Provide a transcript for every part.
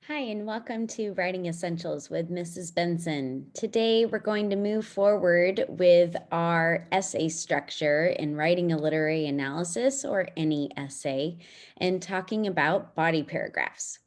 Hi, and welcome to Writing Essentials with Mrs. Benson. Today, we're going to move forward with our essay structure in writing a literary analysis or any essay and talking about body paragraphs.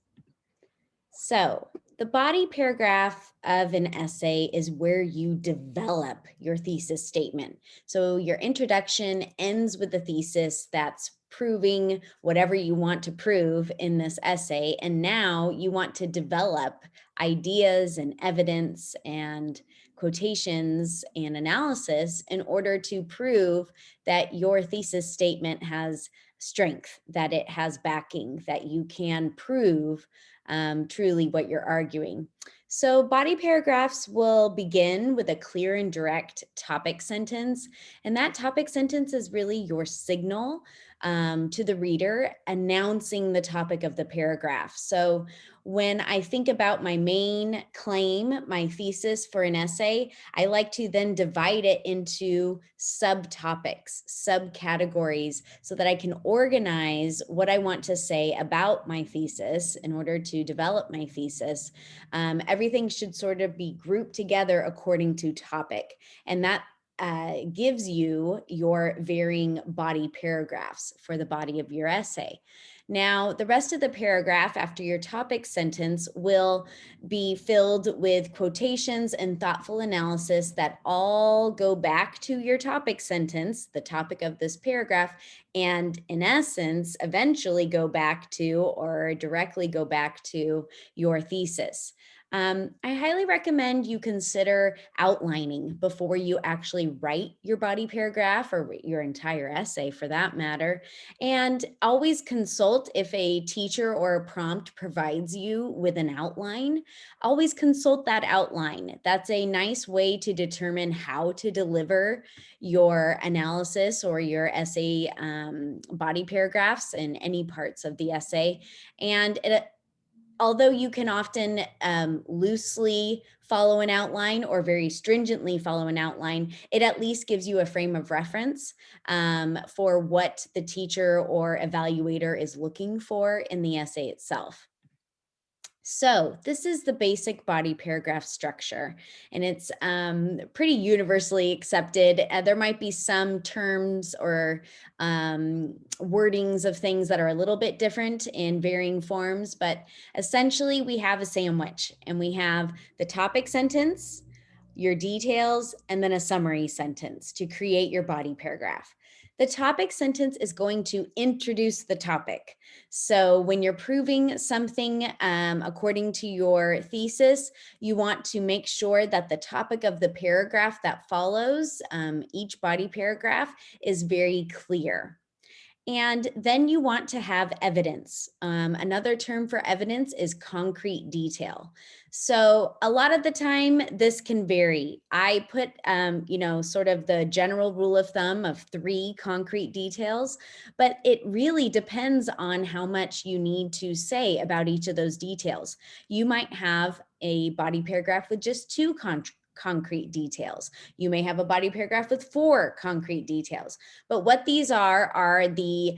So, the body paragraph of an essay is where you develop your thesis statement. So, your introduction ends with the thesis that's proving whatever you want to prove in this essay. And now you want to develop ideas and evidence and quotations and analysis in order to prove that your thesis statement has strength, that it has backing, that you can prove truly what you're arguing. So, body paragraphs will begin with a clear and direct topic sentence. And that topic sentence is really your signal to the reader announcing the topic of the paragraph. So, when I think about my main claim, my thesis for an essay, I like to then divide it into subtopics, subcategories, so that I can organize what I want to say about my thesis in order to develop my thesis. Everything should sort of be grouped together according to topic. And that gives you your varying body paragraphs for the body of your essay. Now, the rest of the paragraph after your topic sentence will be filled with quotations and thoughtful analysis that all go back to your topic sentence, the topic of this paragraph, and in essence, eventually go back to or directly go back to your thesis. I highly recommend you consider outlining before you actually write your body paragraph or your entire essay for that matter. And always consult if a teacher or a prompt provides you with an outline. Always consult that outline. That's a nice way to determine how to deliver your analysis or your essay body paragraphs in any parts of the essay. And although you can often loosely follow an outline or very stringently follow an outline, it at least gives you a frame of reference for what the teacher or evaluator is looking for in the essay itself. So, this is the basic body paragraph structure, and it's pretty universally accepted. There might be some terms or wordings of things that are a little bit different in varying forms, but essentially, we have a sandwich and we have the topic sentence, your details, and then a summary sentence to create your body paragraph. The topic sentence is going to introduce the topic. So, when you're proving something according to your thesis, you want to make sure that the topic of the paragraph that follows each body paragraph is very clear. And then you want to have evidence. Another term for evidence is concrete detail. So a lot of the time, this can vary. I put, sort of the general rule of thumb of three concrete details, but it really depends on how much you need to say about each of those details. You might have a body paragraph with just two concrete details. You may have a body paragraph with four concrete details. But what these are the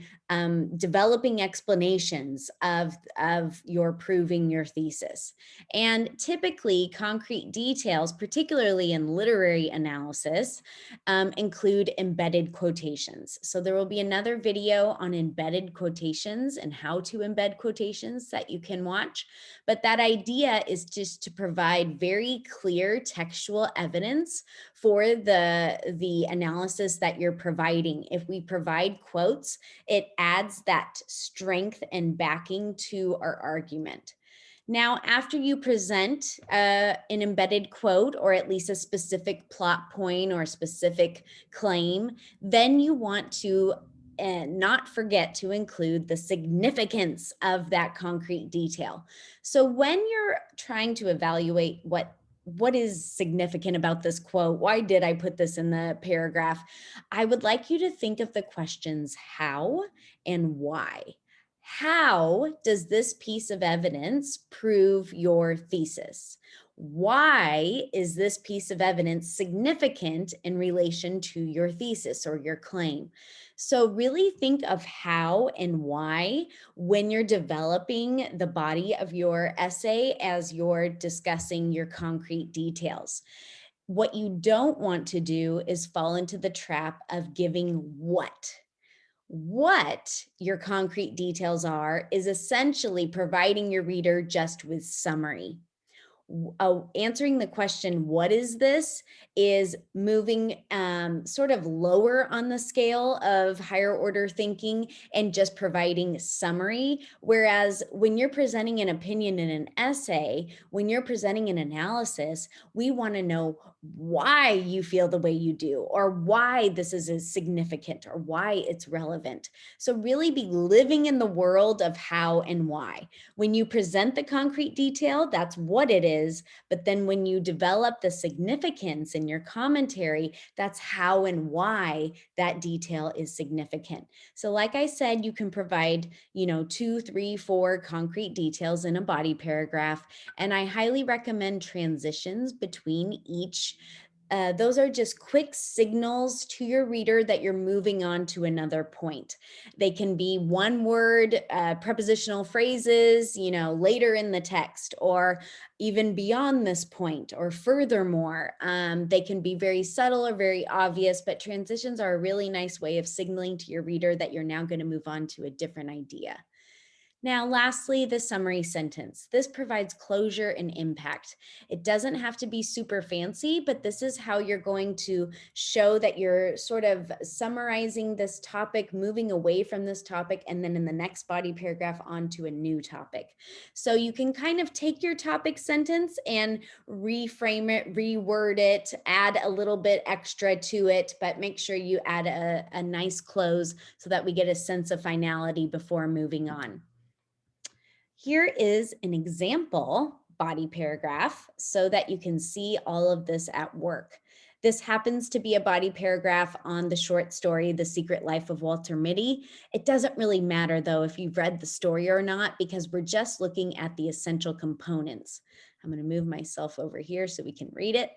developing explanations of your proving your thesis. And typically, concrete details, particularly in literary analysis, include embedded quotations. So there will be another video on embedded quotations and how to embed quotations that you can watch. But that idea is just to provide very clear textual evidence for the analysis that you're providing. If we provide quotes, it adds that strength and backing to our argument. Now, after you present an embedded quote or at least a specific plot point or specific claim, then you want to not forget to include the significance of that concrete detail. So when you're trying to evaluate what is significant about this quote, why did I put this in the paragraph? I would like you to think of the questions how and why. How does this piece of evidence prove your thesis? Why is this piece of evidence significant in relation to your thesis or your claim? So, really think of how and why when you're developing the body of your essay as you're discussing your concrete details. What you don't want to do is fall into the trap of giving what your concrete details are is essentially providing your reader just with summary. Answering the question, what is this, is moving sort of lower on the scale of higher order thinking and just providing summary. Whereas when you're presenting an opinion in an essay, when you're presenting an analysis, we want to know why you feel the way you do, or why this is significant, or why it's relevant. So, really be living in the world of how and why. When you present the concrete detail, that's what it is. But then when you develop the significance in your commentary, that's how and why that detail is significant. So, like I said, you can provide, 2, 3, 4 concrete details in a body paragraph. And I highly recommend transitions between each. Those are just quick signals to your reader that you're moving on to another point. They can be one word, prepositional phrases, later in the text, or even beyond this point, or furthermore. They can be very subtle or very obvious, but transitions are a really nice way of signaling to your reader that you're now going to move on to a different idea. Now, lastly, the summary sentence. This provides closure and impact. It doesn't have to be super fancy, but this is how you're going to show that you're sort of summarizing this topic, moving away from this topic, and then in the next body paragraph onto a new topic. So you can kind of take your topic sentence and reframe it, reword it, add a little bit extra to it, but make sure you add a nice close so that we get a sense of finality before moving on. Here is an example body paragraph so that you can see all of this at work. This happens to be a body paragraph on the short story, The Secret Life of Walter Mitty. It doesn't really matter though if you've read the story or not, because we're just looking at the essential components. I'm going to move myself over here so we can read it.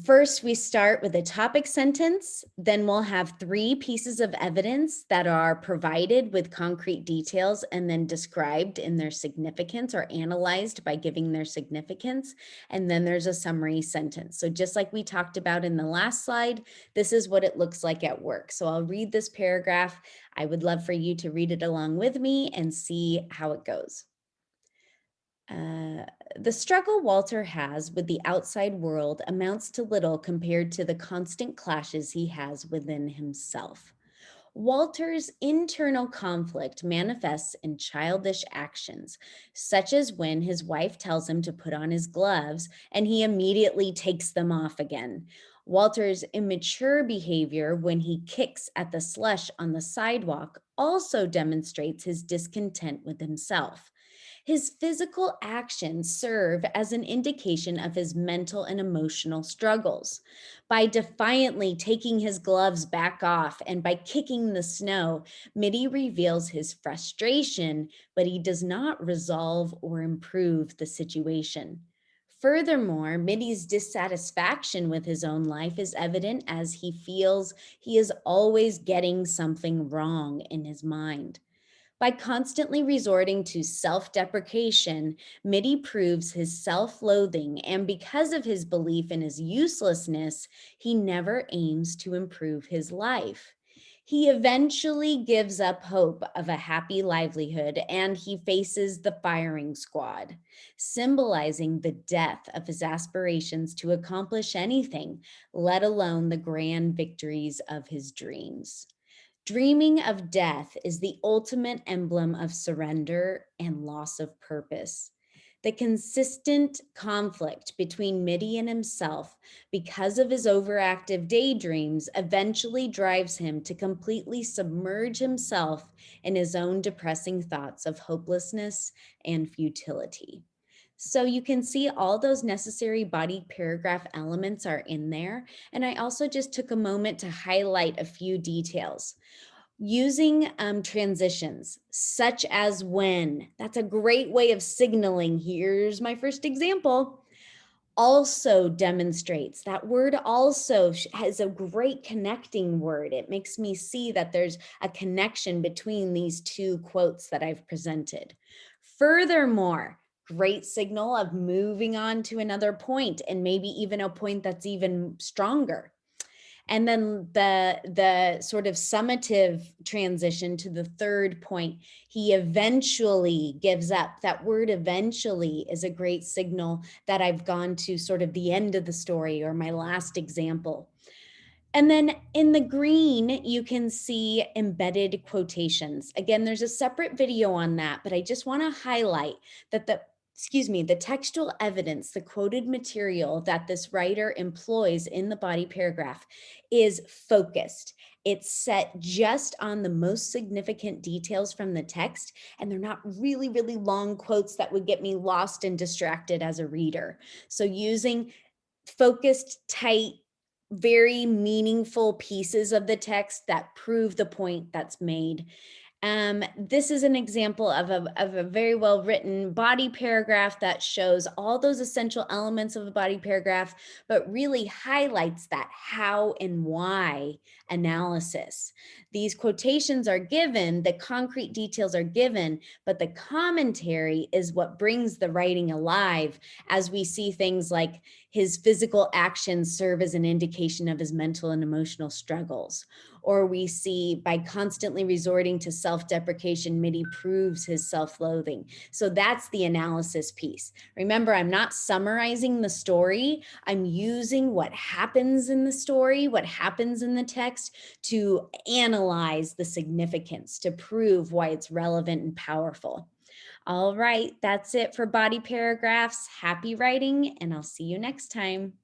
First, we start with a topic sentence. Then we'll have 3 pieces of evidence that are provided with concrete details and then described in their significance or analyzed by giving their significance. And then there's a summary sentence. So just like we talked about in the last slide, this is what it looks like at work. So I'll read this paragraph. I would love for you to read it along with me and see how it goes. The struggle Walter has with the outside world amounts to little compared to the constant clashes he has within himself. Walter's internal conflict manifests in childish actions, such as when his wife tells him to put on his gloves and he immediately takes them off again. Walter's immature behavior when he kicks at the slush on the sidewalk also demonstrates his discontent with himself. His physical actions serve as an indication of his mental and emotional struggles. By defiantly taking his gloves back off and by kicking the snow, Mitty reveals his frustration, but he does not resolve or improve the situation. Furthermore, Mitty's dissatisfaction with his own life is evident as he feels he is always getting something wrong in his mind. By constantly resorting to self deprecation, Mitty proves his self loathing, and because of his belief in his uselessness, he never aims to improve his life. He eventually gives up hope of a happy livelihood and he faces the firing squad, symbolizing the death of his aspirations to accomplish anything, let alone the grand victories of his dreams. Dreaming of death is the ultimate emblem of surrender and loss of purpose. The consistent conflict between Mitty and himself, because of his overactive daydreams, eventually drives him to completely submerge himself in his own depressing thoughts of hopelessness and futility. So you can see all those necessary body paragraph elements are in there. And I also just took a moment to highlight a few details. Using transitions such as when, that's a great way of signaling, here's my first example, also demonstrates. That word also has a great connecting word. It makes me see that there's a connection between these two quotes that I've presented. Furthermore, great signal of moving on to another point, and maybe even a point that's even stronger. And then the sort of summative transition to the third point, he eventually gives up. That word eventually is a great signal that I've gone to sort of the end of the story, or my last example. And then in the green, you can see embedded quotations. Again, there's a separate video on that, but I just want to highlight that the textual evidence, the quoted material that this writer employs in the body paragraph is focused. It's set just on the most significant details from the text, and they're not really, really long quotes that would get me lost and distracted as a reader. So using focused, tight, very meaningful pieces of the text that prove the point that's made. This is an example of a very well written body paragraph that shows all those essential elements of a body paragraph, but really highlights that how and why analysis. These quotations are given, the concrete details are given, but the commentary is what brings the writing alive, as we see things like his physical actions serve as an indication of his mental and emotional struggles. Or we see by constantly resorting to self-deprecation, Mitty proves his self-loathing. So that's the analysis piece. Remember, I'm not summarizing the story. I'm using what happens in the story, what happens in the text, to analyze the significance, to prove why it's relevant and powerful. All right, that's it for body paragraphs. Happy writing, and I'll see you next time.